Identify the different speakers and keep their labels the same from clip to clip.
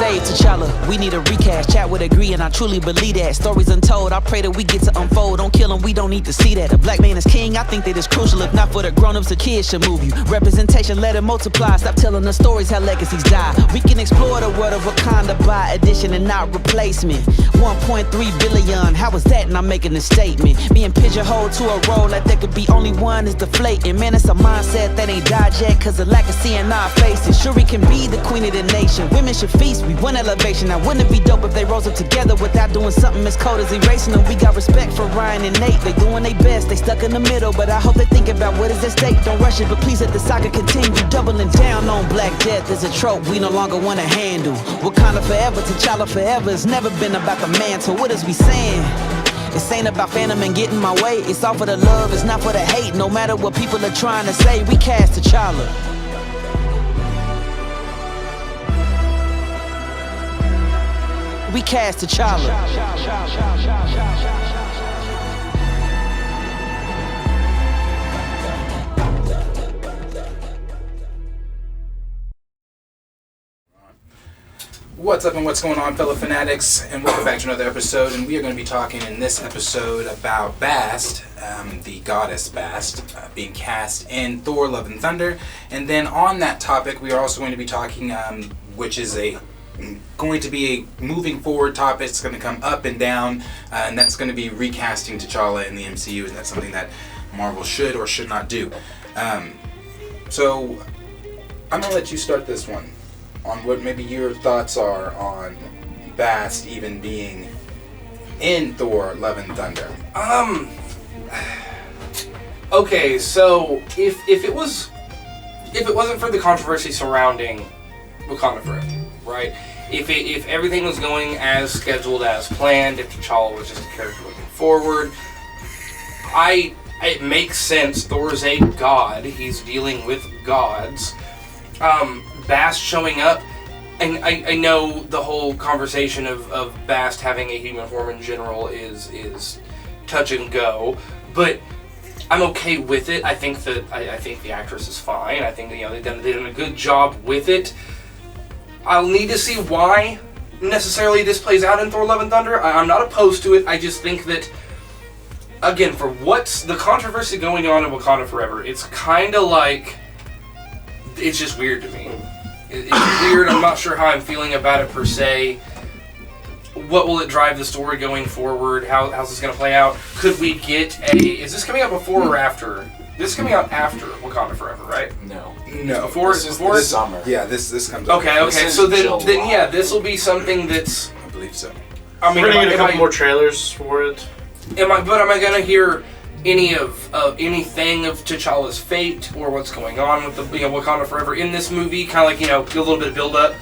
Speaker 1: save T'Challa. We need a recast. Chat would agree, and I truly believe that. Stories untold, I pray that we get to unfold. Don't kill him, we don't need to see that. A black man is king, I think that is crucial. If not for the grown-ups, the kids should move you. Representation, let it multiply. Stop telling the stories how legacies die. We can explore the world of Wakanda by addition and not replacement. 1.3 billion, how was that? And I'm making a statement. Being pigeonholed to a role like there could be only one is deflating. Man, it's a mindset that ain't died yet, cause of lack of seeing our faces. Shuri can be the queen of the nation. Women should feast, we want elevation. Now wouldn't it be dope if they rose up together without doing something as cold as erasing them? We got respect for Ryan and Nate. They doing their best, they stuck in the middle, but I hope they think about what is at stake. Don't rush it, but please let the saga continue. Doubling down on Black Death is a trope we no longer want to handle. Wakanda forever, T'Challa forever. It's never been about the mantle. What is we saying? This ain't about Phantom and getting my way. It's all for the love, it's not for the hate. No matter what people are trying to say, we cast T'Challa. We cast T'Challa.
Speaker 2: What's up and what's going on, fellow fanatics, and welcome back to another episode. And we are going to be talking in this episode about Bast, the goddess Bast, being cast in Thor: Love and Thunder. And then on that topic, we are also going to be talking, which is going to be a moving forward topic. It's going to come up and down, and that's going to be recasting T'Challa in the MCU, and that's something that Marvel should or should not do. So I'm going to let you start this one on what maybe your thoughts are on Bast even being in Thor: Love and Thunder.
Speaker 3: Okay, so if it wasn't for the controversy surrounding Wakanda Forever, right? If everything was going as scheduled, as planned, if T'Challa was just a character looking forward, it makes sense. Thor's a god. He's dealing with gods. Bast showing up, and I know the whole conversation of Bast having a human form in general is touch and go, but I'm okay with it. I think the actress is fine. I think they've done a good job with it. I'll need to see why necessarily this plays out in Thor: Love and Thunder. I'm not opposed to it. I just think that, again, for what's the controversy going on in Wakanda Forever, it's kind of like, it's just weird to me. It's weird. I'm not sure how I'm feeling about it per se. What will it drive the story going forward? How's this going to play out? Could we get is this coming out before or after? This is coming out after Wakanda Forever, right?
Speaker 2: No.
Speaker 3: Before this
Speaker 2: summer. Yeah, this comes out.
Speaker 3: Okay. So then yeah, this will be something that's,
Speaker 2: I believe so.
Speaker 3: I mean,
Speaker 4: we're gonna get a couple more trailers for it.
Speaker 3: Am I gonna hear any of anything of T'Challa's fate or what's going on with the Wakanda Forever in this movie? Kind of like a little bit of build up.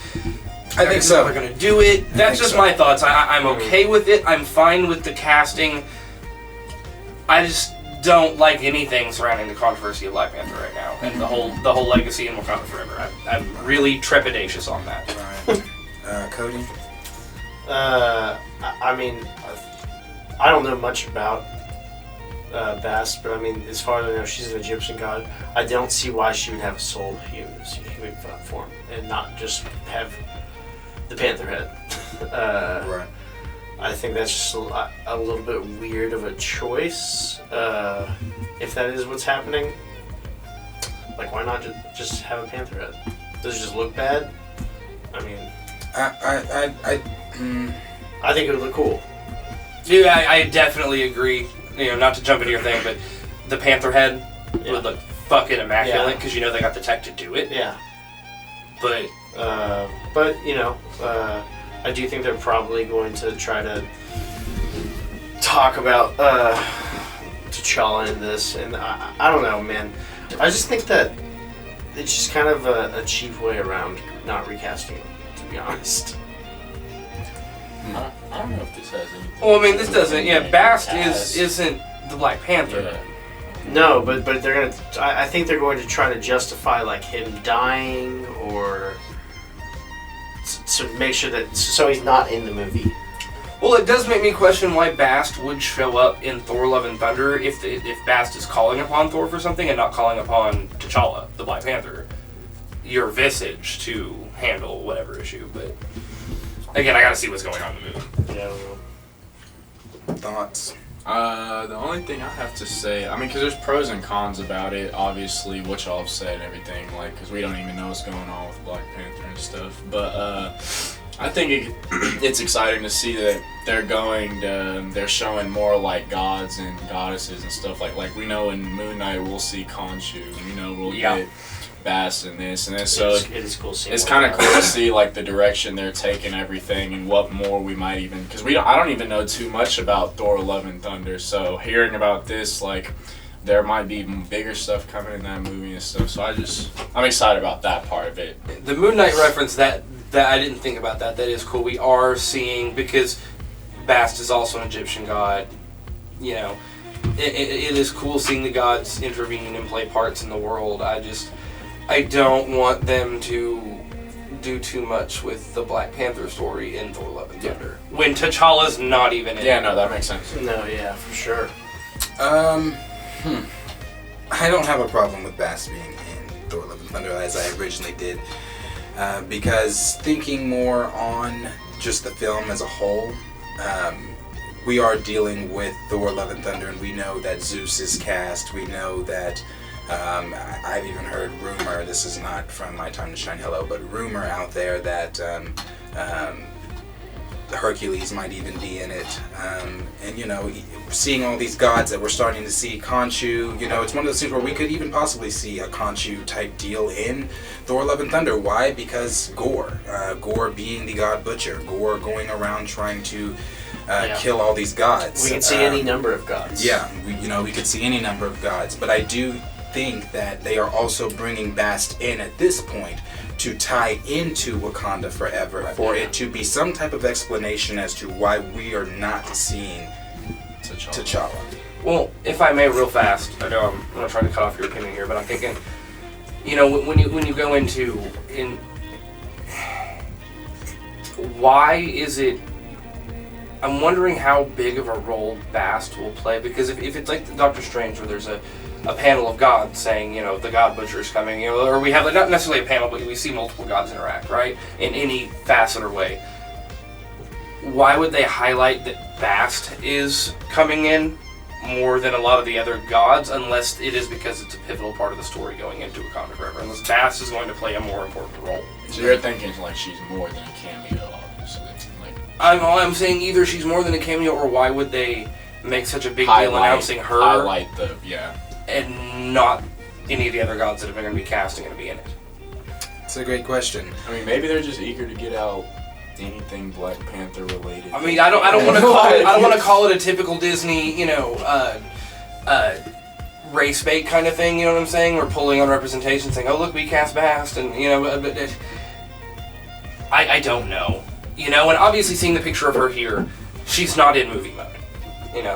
Speaker 2: I think so.
Speaker 3: They're gonna do it. That's just my thoughts. I'm okay with it. I'm fine with the casting. I just don't like anything surrounding the controversy of Black Panther right now and the whole legacy in Wakanda Forever. I'm really trepidatious on that.
Speaker 2: Right. Cody.
Speaker 4: I mean, I don't know much about Bast, but I mean, as far as I know, she's an Egyptian god. I don't see why she would have a soul human form and not just have the panther head.
Speaker 2: Right.
Speaker 4: I think that's just a little bit weird of a choice. If that is what's happening, like, why not just have a panther head? Does it just look bad? I mean, I think it would look cool.
Speaker 3: Dude, I definitely agree. Not to jump into your thing, but the panther head would look fucking immaculate because they got the tech to do it.
Speaker 4: Yeah.
Speaker 3: But
Speaker 4: I do think they're probably going to try to talk about T'Challa in this, and I don't know, man. I just think that it's just kind of a cheap way around not recasting him, to be honest.
Speaker 5: I don't know if this has anything.
Speaker 3: Well, I mean, this doesn't. Yeah, Bast isn't the Black Panther.
Speaker 5: Yeah.
Speaker 4: No, but they're gonna. I think they're going to try to justify like him dying or to make sure that so he's not in the movie.
Speaker 3: Well, it does make me question why Bast would show up in Thor: Love and Thunder if Bast is calling upon Thor for something and not calling upon T'Challa, the Black Panther, your visage to handle whatever issue. But Again, I gotta see what's going on in the movie.
Speaker 4: Yeah.
Speaker 2: Thoughts?
Speaker 5: The only thing I have to say, I mean, because there's pros and cons about it, obviously, what y'all have said and everything, like, because we don't even know what's going on with Black Panther and stuff, but I think it's exciting to see that they're showing more, like, gods and goddesses and stuff, like we know in Moon Knight we'll see Khonshu, we'll get Bast and this, so
Speaker 4: it is cool seeing
Speaker 5: it's kind of cool to see like the direction they're taking everything and what more we might even, because I don't even know too much about Thor: Love and Thunder, so hearing about this, like there might be bigger stuff coming in that movie and stuff, so I'm excited about that part of it.
Speaker 3: The Moon Knight reference, that I didn't think about that is cool. We are seeing, because Bast is also an Egyptian god, it is cool seeing the gods intervene and play parts in the world. I don't want them to do too much with the Black Panther story in Thor: Love and Thunder. When T'Challa's not even in it.
Speaker 5: Yeah, no, that makes sense.
Speaker 4: No, yeah, for sure.
Speaker 2: I don't have a problem with Bast being in Thor: Love and Thunder as I originally did, because thinking more on just the film as a whole, we are dealing with Thor: Love and Thunder, and we know that Zeus is cast. We know that I've even heard rumor, this is not from My Time to Shine Hello, but rumor out there that Hercules might even be in it. And seeing all these gods that we're starting to see, Khonshu, it's one of those things where we could even possibly see a Khonshu type deal in Thor: Love and Thunder. Why? Because Gore being the god butcher, Gore going around trying to kill all these gods.
Speaker 4: We can see any number of gods.
Speaker 2: Yeah, we could see any number of gods, but I do think that they are also bringing Bast in at this point to tie into Wakanda Forever, for it to be some type of explanation as to why we are not seeing T'Challa.
Speaker 3: Well, if I may, real fast, I know I'm going to try to cut off your opinion here, but I'm thinking, when you go into why is it? I'm wondering how big of a role Bast will play, because if it's like Doctor Strange, where there's a panel of gods saying, the God Butcher is coming, or we have not necessarily a panel, but we see multiple gods interact, right, in any facet or way. Why would they highlight that Bast is coming in more than a lot of the other gods, unless it is because it's a pivotal part of the story going into Wakanda Forever, unless Bast is going to play a more important role.
Speaker 5: So you're thinking like she's more than a cameo, obviously.
Speaker 3: I'm saying either she's more than a cameo, or why would they make such a big deal announcing her and not any of the other gods that are going to be cast and going to be in it?
Speaker 2: It's a great question.
Speaker 5: I mean, maybe they're just eager to get out anything Black Panther related.
Speaker 3: I mean, I don't want to call it. I don't want to call it a typical Disney, race bait kind of thing. You know what I'm saying? Or pulling on representation, saying, "Oh, look, we cast Bast," and but I don't know. And obviously seeing the picture of her here, she's not in movie mode.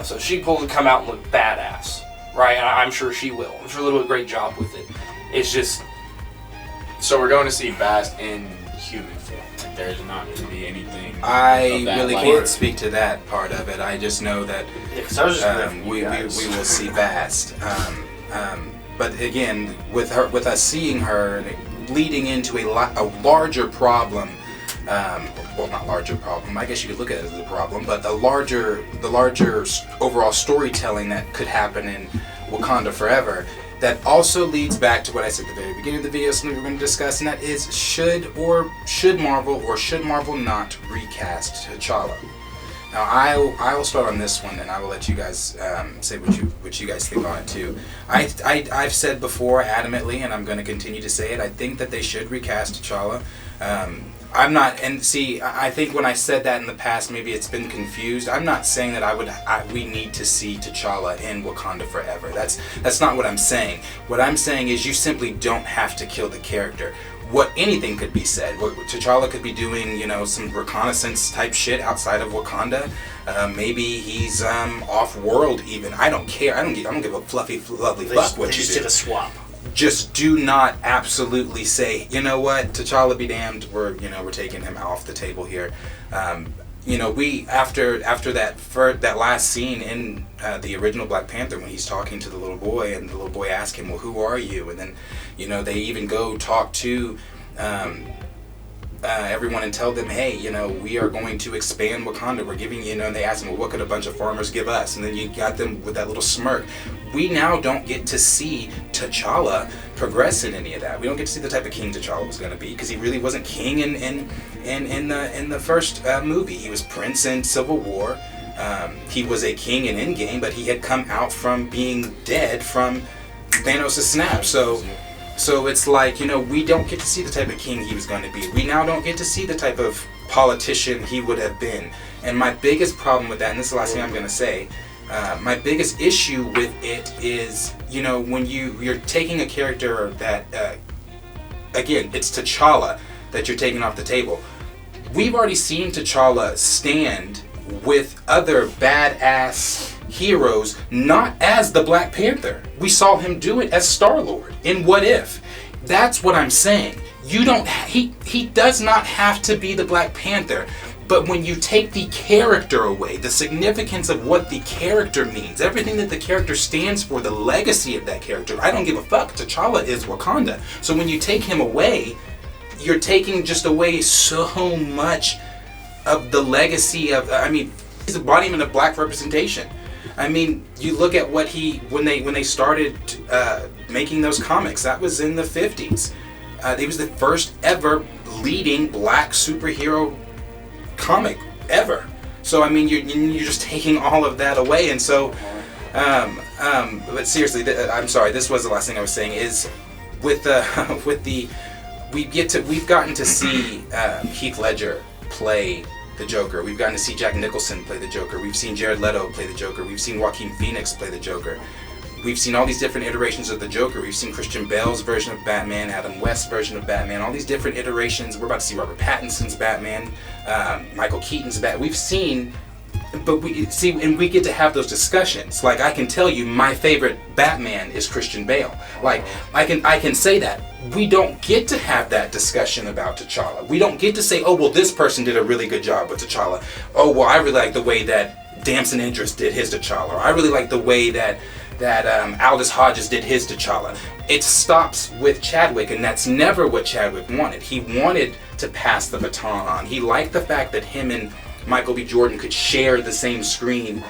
Speaker 3: So she will come out and look badass, right? And I'm sure she will. I'm sure they'll do a great job with it. It's just.
Speaker 5: So we're going to see Bast in human form. Like there's not going to be anything.
Speaker 2: I really can't speak to that part of it. I just know that we will see Bast. But again, with us seeing her, leading into a larger problem. Well, not larger problem. I guess you could look at it as a problem, but the larger overall storytelling that could happen in Wakanda Forever. That also leads back to what I said at the very beginning of the video, something we're going to discuss, and that is should Marvel not recast T'Challa? Now I will start on this one, and I will let you guys say what you guys think on it too. I've said before adamantly, and I'm going to continue to say it. I think that they should recast T'Challa. I'm not, and see, I think when I said that in the past, maybe it's been confused. I'm not saying that we need to see T'Challa in Wakanda Forever. That's not what I'm saying. What I'm saying is you simply don't have to kill the character. Anything could be said. T'Challa could be doing, some reconnaissance type shit outside of Wakanda. Maybe he's off-world even. I don't care. I don't give a fluffy, lovely fuck what you do.
Speaker 4: They just did a swap.
Speaker 2: Just do not absolutely say, you know what, T'Challa be damned, we're taking him off the table here. We after that last scene in the original Black Panther, when he's talking to the little boy, and the little boy asks him, well, who are you? And then, they even go talk to everyone and tell them, hey, we are going to expand Wakanda. We're giving, and they ask them, well, what could a bunch of farmers give us? And then you got them with that little smirk. We now don't get to see T'Challa progress in any of that. We don't get to see the type of king T'Challa was going to be, because he really wasn't king in the first movie. He was prince in Civil War. He was a king in Endgame, but he had come out from being dead from Thanos' snap. So it's like, we don't get to see the type of king he was going to be. We now don't get to see the type of politician he would have been. And my biggest problem with that, and this is the last thing I'm going to say, my biggest issue with it is, when you're taking a character that, again, it's T'Challa that you're taking off the table. We've already seen T'Challa stand with other badass heroes, not as the Black Panther. We saw him do it as Star-Lord in What If. That's what I'm saying. He does not have to be the Black Panther, but when you take the character away, the significance of what the character means, everything that the character stands for, the legacy of that character, I don't give a fuck. T'Challa is Wakanda. So when you take him away, you're taking just away so much of the legacy of, he's the embodiment of Black representation. You look at what when they started making those comics, that was in the 50s. He was the first ever leading Black superhero comic ever. So you're just taking all of that away, and so but seriously, I'm sorry, this was the last thing I was saying, is we've gotten to see Heath Ledger play the Joker. We've gotten to see Jack Nicholson play the Joker. We've seen Jared Leto play the Joker. We've seen Joaquin Phoenix play the Joker. We've seen all these different iterations of the Joker. We've seen Christian Bale's version of Batman, Adam West's version of Batman, all these different iterations. We're about to see Robert Pattinson's Batman, Michael Keaton's Batman. We've seen, but we get to have those discussions. Like, I can tell you my favorite Batman is Christian Bale. Like, I can say that. We don't get to have that discussion about T'Challa. We don't get to say, oh, well, this person did a really good job with T'Challa. Oh, well, I really like the way that Damson Idris did his T'Challa. Or I really like the way that Aldous Hodges did his T'Challa. It stops with Chadwick, and that's never what Chadwick wanted. He wanted to pass the baton on. He liked the fact that him and Michael B. Jordan could share the same screen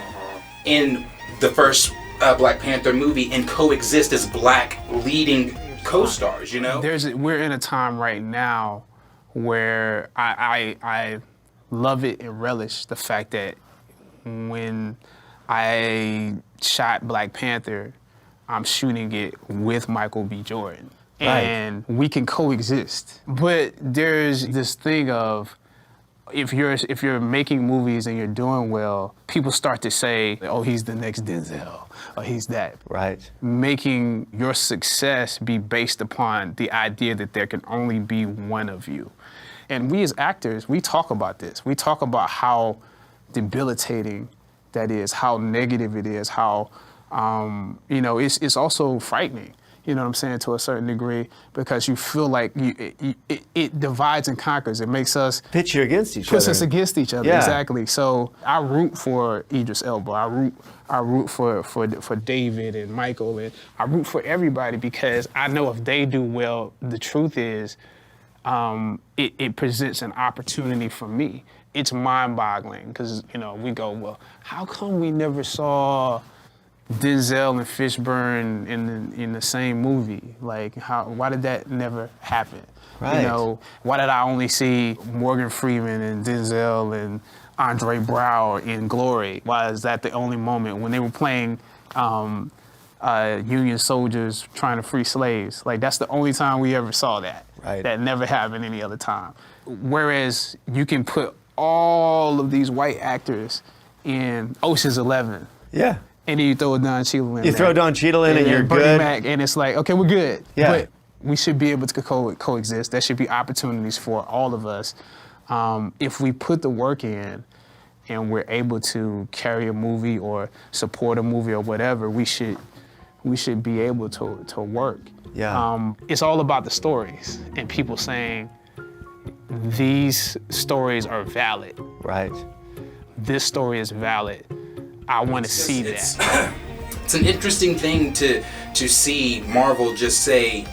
Speaker 2: in the first Black Panther movie and coexist as Black leading co-stars,
Speaker 6: We're in a time right now where I love it and relish the fact that when I shot Black Panther, I'm shooting it with Michael B. Jordan.
Speaker 7: Right.
Speaker 6: And we can coexist. But there's this thing of, if you're making movies and you're doing well, people start to say, oh, he's the next Denzel, or he's that.
Speaker 7: Right.
Speaker 6: Making your success be based upon the idea that there can only be one of you. And we as actors, we talk about this. We talk about how debilitating that is, how negative it is, how, it's also frightening. You know what I'm saying, to a certain degree, because you feel like it divides and conquers. It makes us
Speaker 7: pit you against each
Speaker 6: puts
Speaker 7: other.
Speaker 6: us against each other.
Speaker 7: Yeah.
Speaker 6: Exactly. So I root for Idris Elba. I root for David and Michael, and I root for everybody, because I know if they do well, the truth is, it presents an opportunity for me. It's mind-boggling, because we go, well, how come we never saw Denzel and Fishburne in the same movie? Like, why did that never happen?
Speaker 7: Right.
Speaker 6: Why did I only see Morgan Freeman and Denzel and Andre Braugher in Glory? Why is that the only moment when they were playing Union soldiers trying to free slaves? Like, that's the only time we ever saw that.
Speaker 7: Right.
Speaker 6: That never happened any other time. Whereas you can put all of these white actors in Ocean's 11.
Speaker 7: Yeah.
Speaker 6: And then you throw Don Cheadle in.
Speaker 7: You throw Don Cheadle in and you're
Speaker 6: Bernie
Speaker 7: good.
Speaker 6: Mac, and it's like, okay, we're good.
Speaker 7: Yeah.
Speaker 6: But we should be able to coexist. There should be opportunities for all of us. If we put the work in and we're able to carry a movie or support a movie or whatever, we should be able to work.
Speaker 7: Yeah.
Speaker 6: It's all about the stories and people saying, these stories are valid.
Speaker 7: Right.
Speaker 6: This story is valid. I want to see that.
Speaker 2: It's an interesting thing to see Marvel just say,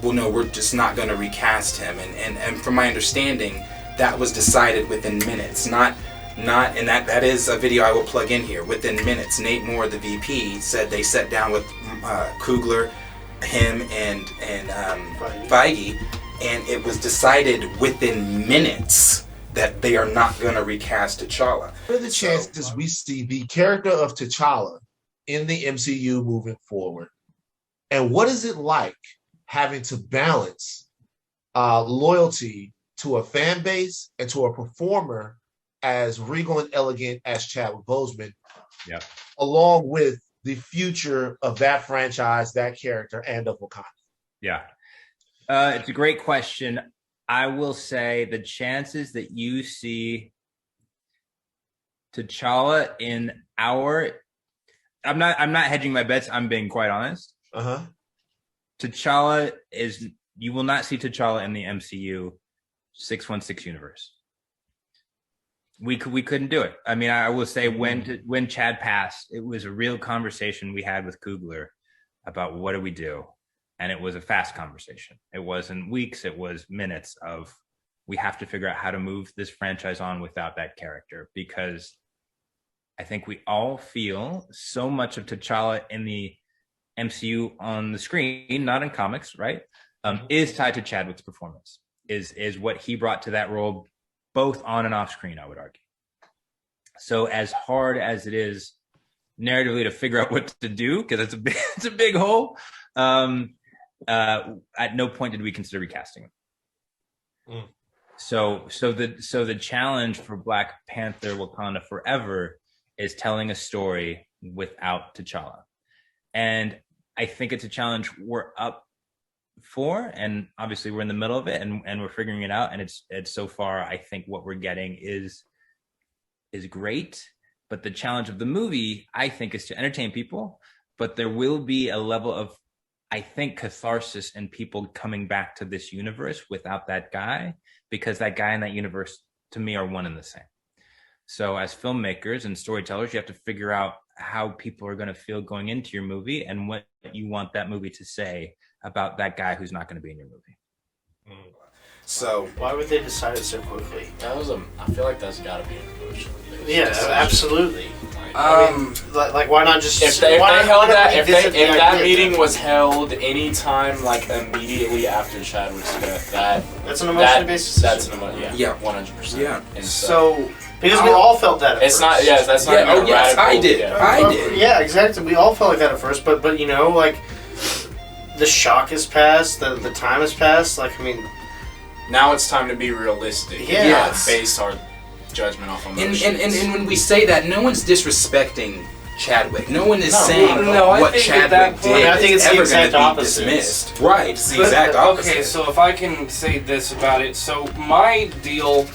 Speaker 2: well, no, we're just not going to recast him. And from my understanding, that was decided within minutes. Not, and that is a video I will plug in here. Within minutes, Nate Moore, the VP, said they sat down with Coogler, him, and Feige, and it was decided within minutes that they are not going to recast T'Challa.
Speaker 8: What are the chances we see the character of T'Challa in the MCU moving forward? And what is it like having to balance loyalty to a fan base and to a performer as regal and elegant as Chadwick Boseman, along with the future of that franchise, that character, and of Wakanda?
Speaker 9: Yeah. It's a great question. I will say the chances that you see T'Challa in our... I'm not hedging my bets. I'm being quite honest. T'Challa is... You will not see T'Challa in the MCU 616 universe. We couldn't do it. I mean, I will say when Chad passed, it was a real conversation we had with Coogler about what do we do, and it was a fast conversation. It wasn't weeks; it was minutes of we have to figure out how to move this franchise on without that character, because I think we all feel so much of T'Challa in the MCU on the screen, not in comics, right? Is tied to Chadwick's performance. Is what he brought to that role, both on and off screen, I would argue. So as hard as it is narratively to figure out what to do, because it's a big hole, at no point did we consider recasting him. So the challenge for Black Panther Wakanda Forever is telling a story without T'Challa. And I think it's a challenge we're up for, and obviously we're in the middle of it, and we're figuring it out, and it's so far I think what we're getting is great. But the challenge of the movie, I think, is to entertain people, but there will be a level of, I think, catharsis in people coming back to this universe without that guy, because that guy and that universe to me are one and the same. So as filmmakers and storytellers, you have to figure out how people are going to feel going into your movie and what you want that movie to say about that guy who's not going to be in your movie.
Speaker 2: So
Speaker 4: why would they decide it so quickly?
Speaker 5: I feel like that's got to be an emotional thing.
Speaker 4: Yeah, absolutely.
Speaker 3: Like
Speaker 4: why not just
Speaker 5: if that meeting was held anytime like immediately after Chadwick's death,
Speaker 4: that's an emotionally based decision.
Speaker 5: That's 100%.
Speaker 2: Yeah.
Speaker 5: And
Speaker 4: so because we all felt that at
Speaker 5: it's
Speaker 4: first.
Speaker 5: not. Yes, that's not.
Speaker 2: Yeah, yes,
Speaker 5: radical,
Speaker 2: I did. I did.
Speaker 4: Yeah, exactly. We all felt like that at first, but you know, like the shock has passed, the time has passed. Like, I mean,
Speaker 5: now it's time to be realistic.
Speaker 4: Yeah.
Speaker 2: Yes.
Speaker 5: Base our judgment off emotions.
Speaker 2: And when we say that, no one's disrespecting Chadwick. No one is saying
Speaker 3: I
Speaker 2: what
Speaker 3: think
Speaker 2: Chadwick did
Speaker 4: I think it's the
Speaker 2: ever
Speaker 4: exact
Speaker 2: going to be
Speaker 4: opposite.
Speaker 2: dismissed. Right, it's the exact opposite.
Speaker 3: Okay, so if I can say this about it, so my deal,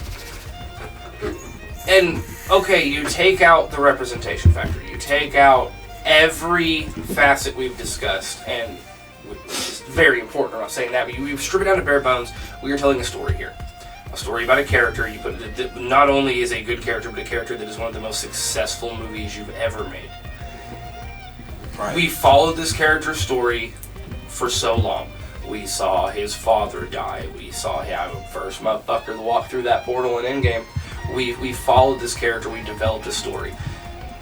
Speaker 3: and okay, you take out the representation factor, you take out every facet we've discussed, and which is very important. I'm not saying that, but you strip it down to bare bones. We are telling a story here. A story about a character. You put it that not only is a good character, but a character that is one of the most successful movies you've ever made.
Speaker 2: Right.
Speaker 3: We followed this character's story for so long. We saw his father die. We saw him first motherfucker to walk through that portal in Endgame. We followed this character. We developed a story.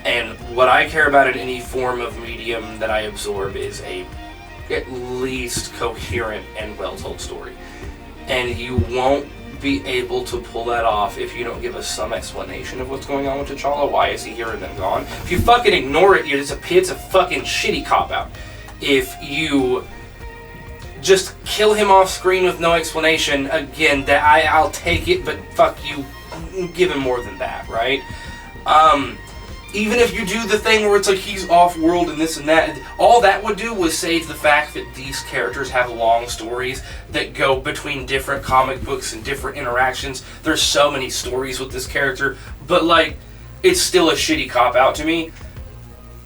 Speaker 3: And what I care about in any form of medium that I absorb is a at least coherent and well-told story. And you won't be able to pull that off if you don't give us some explanation of what's going on with T'Challa. Why is he here and then gone? If you fucking ignore it, it's a fucking shitty cop-out. If you just kill him off screen with no explanation, again, that I'll take it, but fuck you, give him more than that, right? Even if you do the thing where it's like he's off-world and this and that, all that would do was save the fact that these characters have long stories that go between different comic books and different interactions. There's so many stories with this character, but like, it's still a shitty cop-out to me.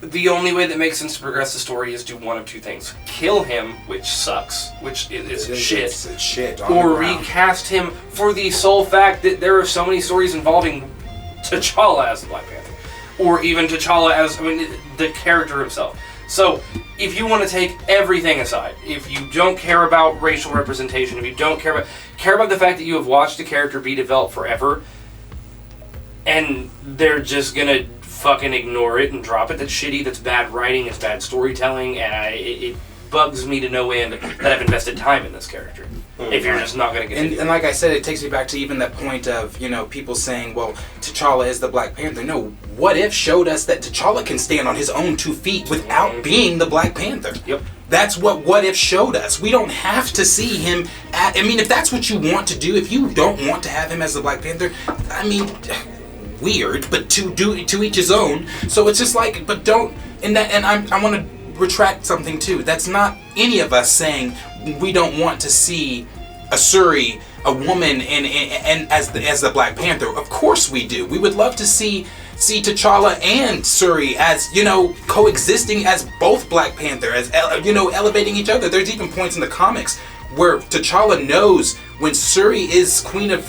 Speaker 3: The only way that makes sense to progress the story is do one of two things. Kill him, which sucks, which is shit.
Speaker 2: It's shit on
Speaker 3: or
Speaker 2: the ground.
Speaker 3: recast him for the sole fact that there are so many stories involving T'Challa as the Black Panther. Or even T'Challa as, the character himself. So, if you want to take everything aside, if you don't care about racial representation, if you don't care about the fact that you have watched a character be developed forever, and they're just gonna fucking ignore it and drop it, that's shitty, that's bad writing, it's bad storytelling, and it bugs me to no end that I've invested time in this character. If you're just not gonna get
Speaker 2: and like I said, it takes me back to even that point of, you know, people saying, well, T'Challa is the Black Panther. No, What If showed us that T'Challa can stand on his own 2 feet without being the Black Panther.
Speaker 3: Yep.
Speaker 2: That's what If showed us. We don't have to see him I mean, if that's what you want to do, if you don't want to have him as the Black Panther, I mean, weird, but to each his own. So it's just like, but don't, and I want to retract something too. That's not any of us saying we don't want to see a Shuri, a woman, and as the Black Panther. Of course we do. We would love to see T'Challa and Shuri as, you know, coexisting as both Black Panther, as, you know, elevating each other. There's even points in the comics where T'Challa knows when Shuri is Queen of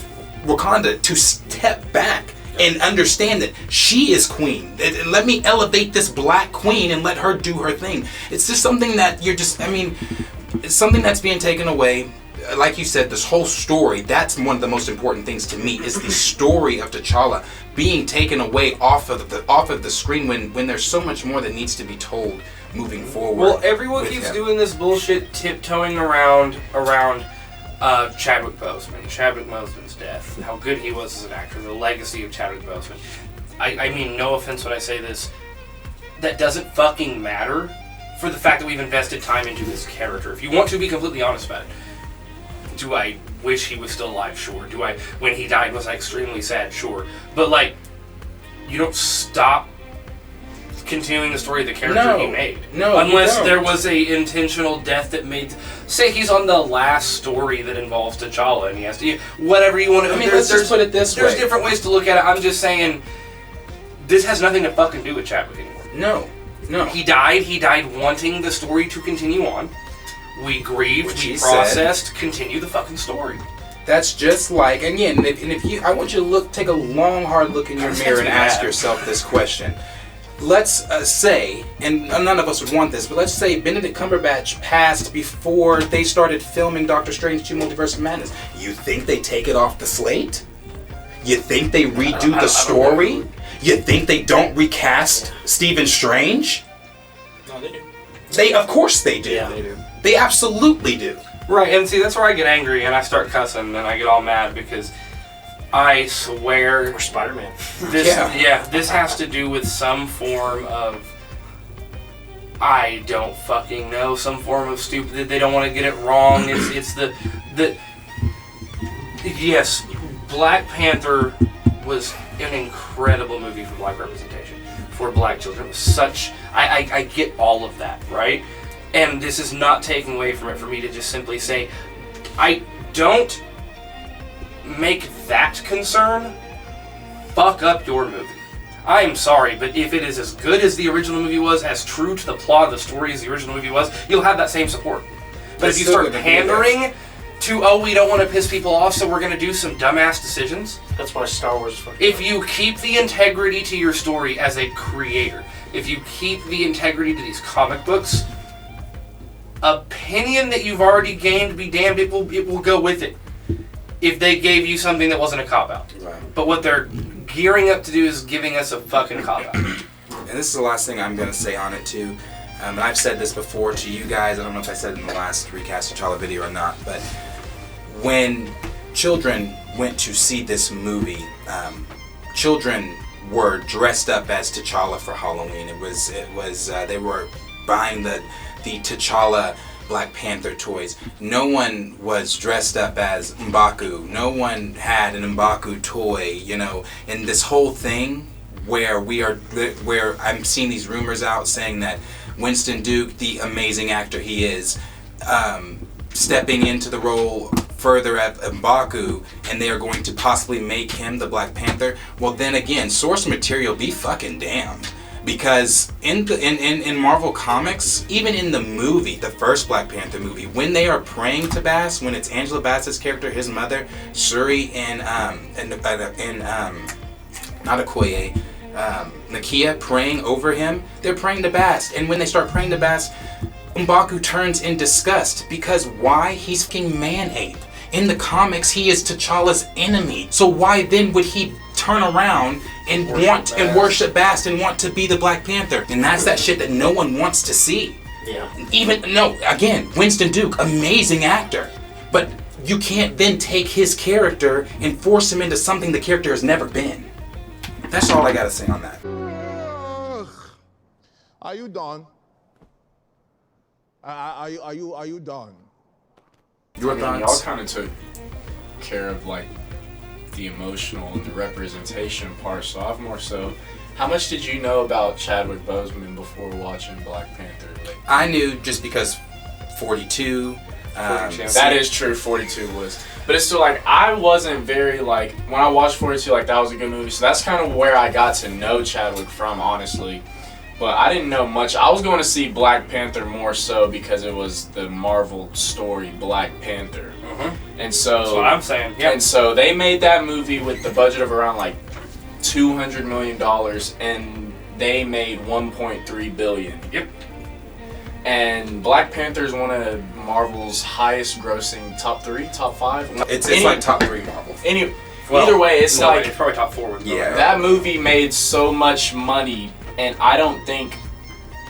Speaker 2: Wakanda to step back and understand that she is queen. Let me elevate this Black queen and let her do her thing. It's just something that you're just, I mean, it's something that's being taken away. Like you said, this whole story, that's one of the most important things to me, is the story of T'Challa being taken away off of the screen when there's so much more that needs to be told moving forward.
Speaker 3: Well, everyone keeps doing this bullshit tiptoeing around Chadwick Boseman's death, how good he was as an actor, the legacy of Chadwick Boseman. I mean, no offense when I say this, that doesn't fucking matter for the fact that we've invested time into this character. If you want to be completely honest about it, do I wish he was still alive? Sure. When he died, was I extremely sad? Sure. But, like, you don't stop continuing the story of the character he made.
Speaker 2: No,
Speaker 3: unless there was a intentional death that made... Say he's on the last story that involves T'Challa and he has to... Whatever you want to...
Speaker 2: I mean, let's just put it this way.
Speaker 3: There's different ways to look at it. I'm just saying, this has nothing to fucking do with Chadwick anymore.
Speaker 2: No.
Speaker 3: He died wanting the story to continue on. We grieved, we processed, continue the fucking story.
Speaker 2: That's just like, again, if you, I want you to take a long, hard look in your mirror and ask yourself this question. Let's say, and none of us would want this, but let's say Benedict Cumberbatch passed before they started filming Doctor Strange 2 Multiverse of Madness. You think they take it off the slate? You think they redo the story? You think they don't recast Stephen Strange?
Speaker 3: No, they do.
Speaker 2: Of course they do.
Speaker 3: Yeah, they do.
Speaker 2: They absolutely do.
Speaker 3: Right, and see, that's where I get angry and I start cussing and I get all mad because I swear...
Speaker 4: Or Spider-Man.
Speaker 3: This has to do with some form of... I don't fucking know, some form of stupid... They don't want to get it wrong. It's the... Yes, Black Panther was an incredible movie for Black representation, for Black children. It was such... I get all of that, right? And this is not taking away from it for me to just simply say, I don't make that concern fuck up your movie. I'm sorry, but if it is as good as the original movie was, as true to the plot of the story as the original movie was, you'll have that same support. But if you start pandering to, we don't want to piss people off, so we're going to do some dumbass decisions.
Speaker 4: That's why Star Wars is fucking...
Speaker 3: If you keep the integrity to your story as a creator, if you keep the integrity to these comic books, opinion that you've already gained, be damned, it will go with it. If they gave you something that wasn't a cop-out.
Speaker 2: Right.
Speaker 3: But what they're gearing up to do is giving us a fucking cop-out.
Speaker 2: And this is the last thing I'm going to say on it, too. And I've said this before to you guys. I don't know if I said it in the last Recast Tchalla video or not. But when children went to see this movie, children were dressed up as T'Challa for Halloween. It was they were buying the T'Challa Black Panther toys. No one was dressed up as M'Baku. No one had an M'Baku toy, you know. And this whole thing where I'm seeing these rumors out saying that Winston Duke, the amazing actor he is, stepping into the role further at M'Baku, and they are going to possibly make him the Black Panther. Well, then again, source material be fucking damned. Because in Marvel Comics, even in the movie, the first Black Panther movie, when they are praying to Bast, when it's Angela Bassett's character, his mother, Shuri, and not Okoye, Nakia praying over him, they're praying to Bast. And when they start praying to Bast, M'Baku turns in disgust. Because why? He's fucking man-ape. In the comics, he is T'Challa's enemy. So why then would he turn around and worship Bast and want to be the Black Panther? And that's that shit that no one wants to see.
Speaker 4: Yeah.
Speaker 2: Again, Winston Duke, amazing actor. But you can't then take his character and force him into something the character has never been. That's all I gotta say on that.
Speaker 10: Are you done? Are you done?
Speaker 2: Your
Speaker 5: Y'all
Speaker 2: thoughts?
Speaker 5: kind of took care of like the emotional and the representation part, so I've more so. How much did you know about Chadwick Boseman before watching Black Panther? Like,
Speaker 2: I knew just because 42.
Speaker 5: that is true, 42 was. But it's still like, I wasn't very like, when I watched 42, like that was a good movie. So that's kind of where I got to know Chadwick from, honestly. But I didn't know much. I was going to see Black Panther more so because it was the Marvel story, Black Panther. And so,
Speaker 3: That's what I'm saying. Yeah.
Speaker 5: And so they made that movie with the budget of around like $200 million, and they made $1.3 billion.
Speaker 3: Yep.
Speaker 5: And Black Panther is one of Marvel's highest grossing top 3, top 5.
Speaker 2: It's like top 3 Marvel.
Speaker 5: Either way, it's
Speaker 3: no,
Speaker 5: like
Speaker 3: it's probably top 4 with
Speaker 2: Yeah.
Speaker 5: that movie made so much money, and I don't think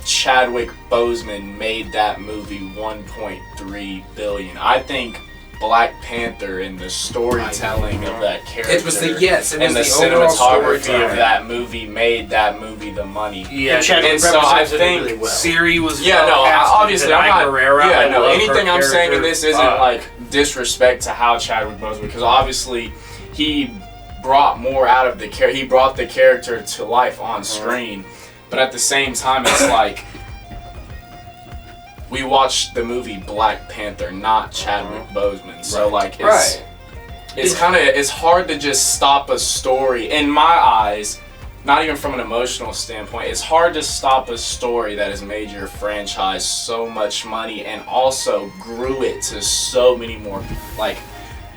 Speaker 5: Chadwick Boseman made that movie $1.3 billion. I think Black Panther and the storytelling of that character
Speaker 2: It was the
Speaker 5: and the
Speaker 2: overall
Speaker 5: cinematography
Speaker 2: storytelling.
Speaker 5: of that movie made that movie the money.
Speaker 3: Yeah,
Speaker 5: and so I think
Speaker 4: really well.
Speaker 3: Siri was
Speaker 5: obviously I'm not.
Speaker 3: Guerrera, I love
Speaker 5: anything
Speaker 3: her
Speaker 5: I'm saying in
Speaker 3: character.
Speaker 5: this isn't like disrespect to how Chadwick Boseman, because obviously he brought more out of the character. He brought the character to life on screen, but at the same time, it's like we watched the movie Black Panther, not Chadwick Boseman. So like it's hard to just stop a story in my eyes. Not even from an emotional standpoint, it's hard to stop a story that has made your franchise so much money and also grew it to so many more. Like,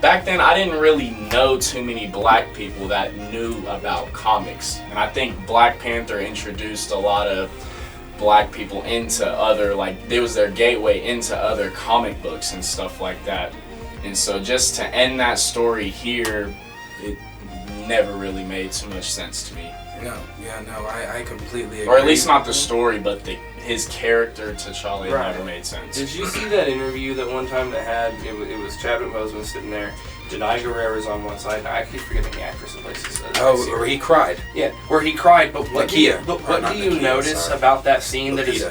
Speaker 5: back then, I didn't really know too many black people that knew about comics. And I think Black Panther introduced a lot of black people into other, like, it was their gateway into other comic books and stuff like that. And so just to end that story here, it never really made too much sense to me.
Speaker 2: I completely agree.
Speaker 5: Or at least not the story, but his character T'Challa never made sense.
Speaker 3: Did you see that interview that one time that had, it was Chadwick Boseman sitting there, Denai Guerrera's on one side, I keep forgetting the actress in places.
Speaker 2: where he cried.
Speaker 3: Yeah, where he cried, but what do you,
Speaker 2: Nakia,
Speaker 3: notice
Speaker 2: sorry.
Speaker 3: about that scene that is,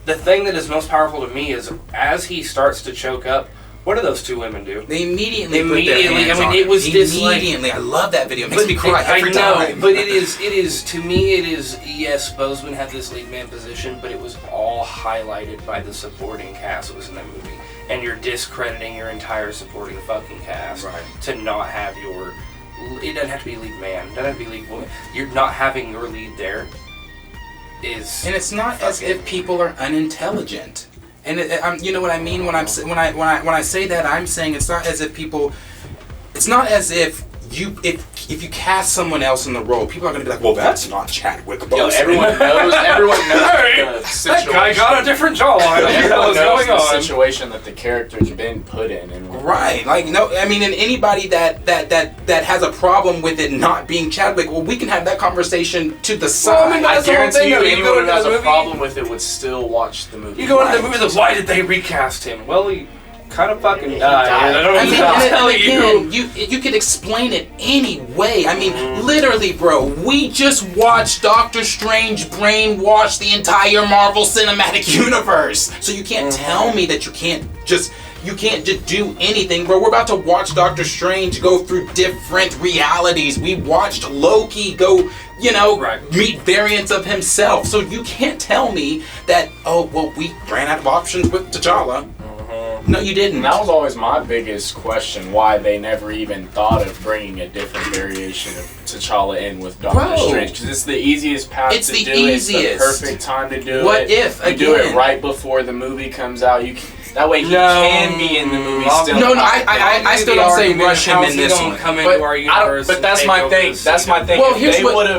Speaker 3: the thing that is most powerful to me is as he starts to choke up, what do those two women do?
Speaker 2: They immediately put their hands on
Speaker 3: it was
Speaker 2: him.
Speaker 3: this
Speaker 2: Immediately. I love that video. It makes me cry every
Speaker 3: I know,
Speaker 2: time.
Speaker 3: but it is, to me, it is, yes, Boseman had this lead man position, but it was all highlighted by the supporting cast that was in that movie. And you're discrediting your entire supporting fucking cast to not have your, it doesn't have to be lead man, it doesn't have to be lead woman. You're not having your lead there is...
Speaker 2: And it's not as if people are unintelligent. And you know what I mean when I say that, I'm saying it's not as if people. It's not as if if you cast someone else in the role, people are going to be like, well, that's not Chadwick Boseman.
Speaker 5: Yo, everyone knows the situation.
Speaker 3: That guy got a different jawline.
Speaker 5: Everyone
Speaker 3: What's
Speaker 5: knows
Speaker 3: going
Speaker 5: the
Speaker 3: on?
Speaker 5: situation that the character's been put in. And
Speaker 2: Right, like no, I mean, and anybody that has a problem with it not being Chadwick, well, we can have that conversation to the side.
Speaker 3: Well, I mean,
Speaker 5: I
Speaker 3: that's the whole
Speaker 5: guarantee
Speaker 3: thing,
Speaker 5: you,
Speaker 3: though. You
Speaker 5: anyone
Speaker 3: go
Speaker 5: who
Speaker 3: into
Speaker 5: has
Speaker 3: the
Speaker 5: a
Speaker 3: movie-
Speaker 5: problem with it would still watch the movie.
Speaker 3: You go into the movie, like, why did they recast him? Well, he kind of fucking died.
Speaker 4: died.
Speaker 3: I don't
Speaker 2: I mean,
Speaker 3: know
Speaker 2: and
Speaker 3: tell
Speaker 2: again,
Speaker 3: you.
Speaker 2: you could explain it any way. I mean, literally, bro, we just watched Doctor Strange brainwash the entire Marvel Cinematic Universe. So you can't tell me that you can't just do anything, bro. We're about to watch Doctor Strange go through different realities. We watched Loki go, meet variants of himself. So you can't tell me that, oh, well, we ran out of options with T'Challa. No, you didn't.
Speaker 5: And that was always my biggest question, why they never even thought of bringing a different variation of T'Challa in with Doctor Strange. Because it's the easiest path to do it. It's the perfect time to do it.
Speaker 2: What if,
Speaker 5: you do it
Speaker 2: again?
Speaker 5: right before the movie comes out. That way he can be in the movie still.
Speaker 2: No, I still don't say rush him in this one.
Speaker 3: Come into our universe
Speaker 5: But that's
Speaker 3: and
Speaker 5: my
Speaker 3: take over
Speaker 5: thing.
Speaker 3: the
Speaker 5: That's my
Speaker 3: scene.
Speaker 5: thing.
Speaker 2: Well,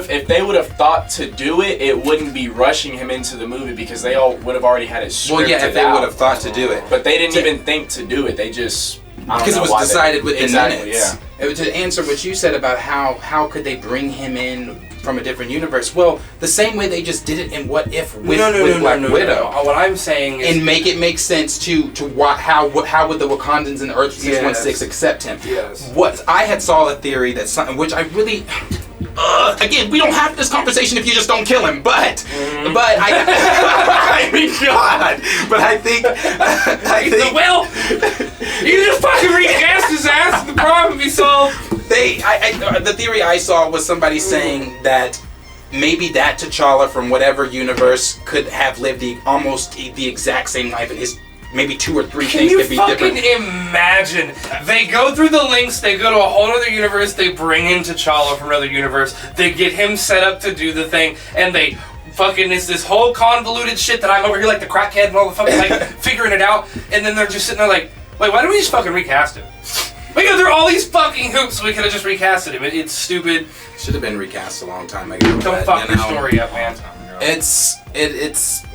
Speaker 5: If they would have thought to do it, it wouldn't be rushing him into the movie because they all would have already had it scripted.
Speaker 2: Well, yeah, if they would have thought to do it.
Speaker 5: But they didn't even think to do it. They just
Speaker 2: Because it was decided within minutes.
Speaker 5: Yeah.
Speaker 2: It was to answer what you said about how could they bring him in from a different universe. Well, the same way they just did it in What If with Black Widow.
Speaker 3: What I'm saying is,
Speaker 2: And make it make sense to how would the Wakandans in Earth 616 accept him?
Speaker 3: Yes.
Speaker 2: What I had saw a theory that something which I really. Again, we don't have this conversation if you just don't kill him. But I mean, God. But I think.
Speaker 3: well, you just fucking recast his ass, and the problem would be solved.
Speaker 2: The theory I saw was somebody saying that maybe that T'Challa from whatever universe could have lived almost the exact same life, and his maybe 2 or 3 things could be different.
Speaker 3: Can you fucking imagine? They go through the links, they go to a whole other universe, they bring in T'Challa from another universe, they get him set up to do the thing, and they fucking, it's this whole convoluted shit that I'm over here like the crackhead and all the fucking like figuring it out, and then they're just sitting there like, wait, why don't we just fucking recast him? We go through all these fucking hoops, we could have just recasted him. It's stupid.
Speaker 2: Should have been recast a long time ago.
Speaker 3: Don't fuck your story up, man.
Speaker 2: It's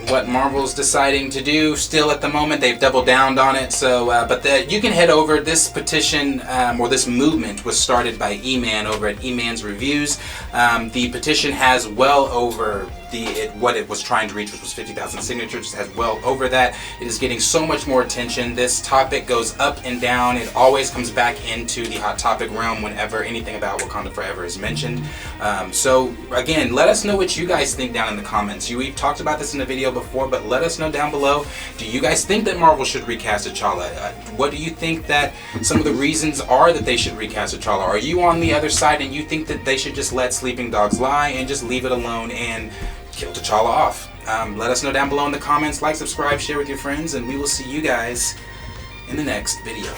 Speaker 2: what Marvel's deciding to do still at the moment. They've doubled down on it. So, you can head over. This petition or this movement was started by E-Man over at E-Man's Reviews. The petition has well over what it was trying to reach, which was 50,000 signatures. It has well over that. It is getting so much more attention. This topic goes up and down. It always comes back into the hot topic realm whenever anything about Wakanda Forever is mentioned. So again, let us know what you guys think down in the comments. We've talked about this in the video before, but let us know down below. Do you guys think that Marvel should recast T'Challa? What do you think that some of the reasons are that they should recast T'Challa? Are you on the other side and you think that they should just let sleeping dogs lie and just leave it alone and kill T'Challa off? Let us know down below in the comments. Like, subscribe, share with your friends, and we will see you guys in the next video.